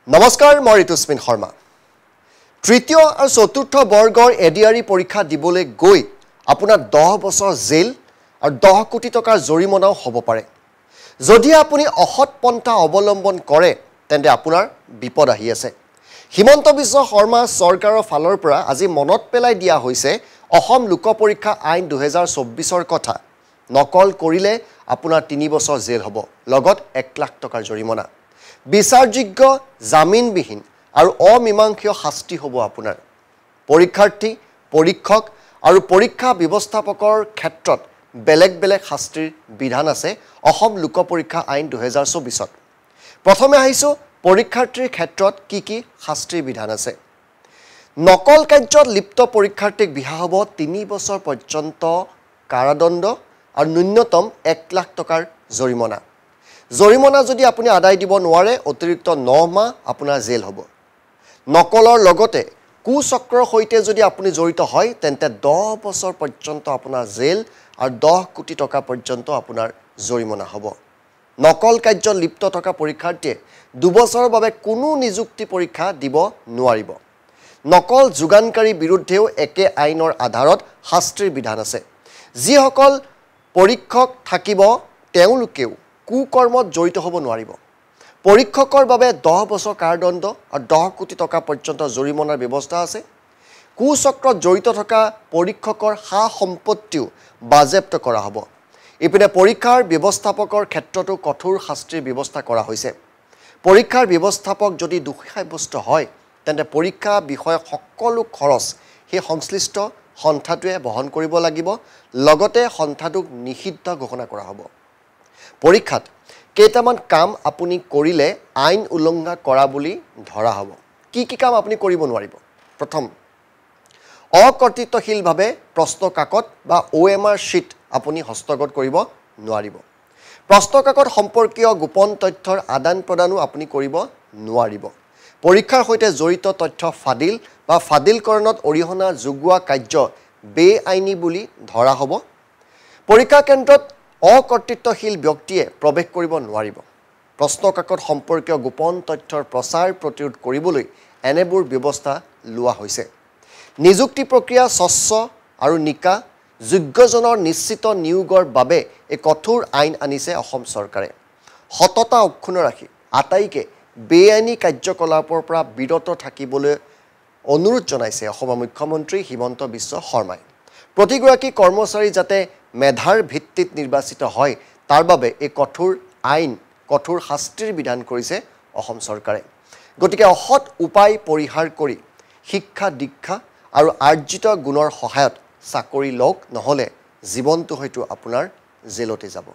নমস্কাৰ মই ঋতুস্মিন শৰ্মা তৃতীয় আৰু চতুৰ্থ বৰ্গৰ এডিআৰই পৰীক্ষা দিবলৈ গৈ আপোনাৰ 10 বছৰ জেল আৰু 10 কোটি টকাৰ জৰিমনাও হ'ব পাৰে যদি আপুনি অসৎ পন্থা অৱলম্বন কৰে তেন্তে আপোনাৰ বিপদ আহি আছে হিমন্ত বিশ্ব শৰ্মা চৰকাৰৰ ফালৰ পৰা আজি মনত পেলাই দিয়া হৈছে অসম লোক পৰীক্ষা আইন 2024ৰ কথা নকল কৰিলে আপোনাৰ 3 বছৰ জেল হ'ব লগত 1 লাখ টকাৰ জৰিমনা বিচাৰযোগ্য জামিনবিহীন আৰু অমীমাংসীয় শাস্তি হ'ব আপোনাৰ পৰীক্ষাৰ্থী পৰীক্ষক আৰু পৰীক্ষা ব্যৱস্থাপকৰ ক্ষেত্ৰত বেলেগ বেলেগ শাস্তিৰ বিধান আছে অসম লোক পৰীক্ষা আইন 2024ত প্ৰথমে আহিছো পৰীক্ষাৰ্থীৰ ক্ষেত্ৰত কি শাস্তিৰ বিধান আছে নকল কাৰ্যত লিপ্ত পৰীক্ষাৰ্থীক বিহা হ'ব 3 বছৰ পৰ্যন্ত কাৰাদণ্ড আৰু ন্যূনতম 1 লাখ টকাৰ জৰিমনা জৰিমনা যদি আপুনি আদায় দিব নোৱাৰে অতিৰিক্ত 9 মাহ আপোনাৰ জেল হ'ব নকলৰ লগতে কুচক্ৰৰ সৈতে যদি আপুনি জড়িত হয় তেন্তে 10 বছৰ পৰ্যন্ত আপোনাৰ জেল আৰু 10 কোটি টকা পৰ্যন্ত আপোনাৰ জৰিমনা হ'ব নকল কাৰ্যত লিপ্ত থকা পৰীক্ষাৰ্থীয়ে 2 বছৰৰ বাবে কোনো নিযুক্তি পৰীক্ষা দিব নোৱাৰিব নকল যোগানকাৰী বিৰুদ্ধেও একে আইনৰ আধাৰত শাস্তিৰ বিধান আছে যিসকল পৰীক্ষক থাকিব তেওঁলোকেও কুকৰ্মত জড়িত হ'ব নোৱাৰিব পৰীক্ষকৰ বাবে 10 বছৰ কাৰাদণ্ড আৰু 10 কোটি টকা পৰ্যন্ত জৰিমনাৰ ব্যৱস্থা আছে কুচক্ৰত জড়িত থকা পৰীক্ষকৰ সা সম্পত্তিও বাজেপ্ত কৰা হ'ব ইপিনে পৰীক্ষাৰ ব্যৱস্থাপকৰ ক্ষেত্ৰতো কঠোৰ শাস্তিৰ ব্যৱস্থা কৰা হৈছে পৰীক্ষাৰ ব্যৱস্থাপক যদি দোষী সাব্যস্ত হয় তেন্তে পৰীক্ষা বিষয়ক সকলো খৰচ সেই সংশ্লিষ্ট সন্থাটোৱে বহন কৰিব লাগিব লগতে সন্থাটোক নিষিদ্ধ ঘোষণা কৰা হ'ব পৰীক্ষাত কেইটামান কাম আপুনি কৰিলে আইন উলংঘা কৰা বুলি ধৰা হ'ব কি কাম আপুনি কৰিব নোৱাৰিব প্ৰথম অকৰ্তৃত্বশীলভাৱে প্ৰশ্ন কাকত বা OMR শীট আপুনি হস্তগত কৰিব নোৱাৰিব প্ৰশ্ন কাকত সম্পৰ্কীয় গোপন তথ্যৰ আদান প্ৰদানো আপুনি কৰিব নোৱাৰিব পৰীক্ষাৰ সৈতে জড়িত তথ্য ফাদিল বা ফাদিলকৰণত অৰিহণা যোগোৱা কাৰ্য বেআইনী বুলি ধৰা হ'ব পৰীক্ষা কেন্দ্ৰত অকৰ্তৃত্বশীল ব্যক্তিয়ে প্ৰৱেশ কৰিব নোৱাৰিব প্ৰশ্ন কাকত সম্পৰ্কীয় গোপন তথ্যৰ প্ৰচাৰ প্ৰতিৰোধ কৰিবলৈ এনেবোৰ ব্যৱস্থা লোৱা হৈছে নিযুক্তি প্ৰক্ৰিয়া স্বচ্ছ আৰু নিকা যোগ্যজনৰ নিশ্চিত নিয়োগৰ বাবে এক কঠোৰ আইন আনিছে অসম চৰকাৰে সততা অক্ষুণ্ণ ৰাখি আটাইকে বেআইনী কাৰ্যকলাপৰ পৰা বিৰত থাকিবলৈ অনুৰোধ জনাইছে অসমৰ মুখ্যমন্ত্ৰী হিমন্ত বিশ্ব শৰ্মাই প্ৰতিগৰাকী কৰ্মচাৰী যাতে মেধাৰ ভিত্তিত নিৰ্বাচিত হয় তাৰ বাবে এই কঠোৰ আইন কঠোৰ শাস্তিৰ বিধান কৰিছে অসম চৰকাৰে গতিকে অসৎ উপায় পৰিহাৰ কৰি শিক্ষা দীক্ষা আৰু আৰ্জিত গুণৰ সহায়ত চাকৰি লওক নহলে জীৱনটো হয়তো আপোনাৰ জেলতে যাব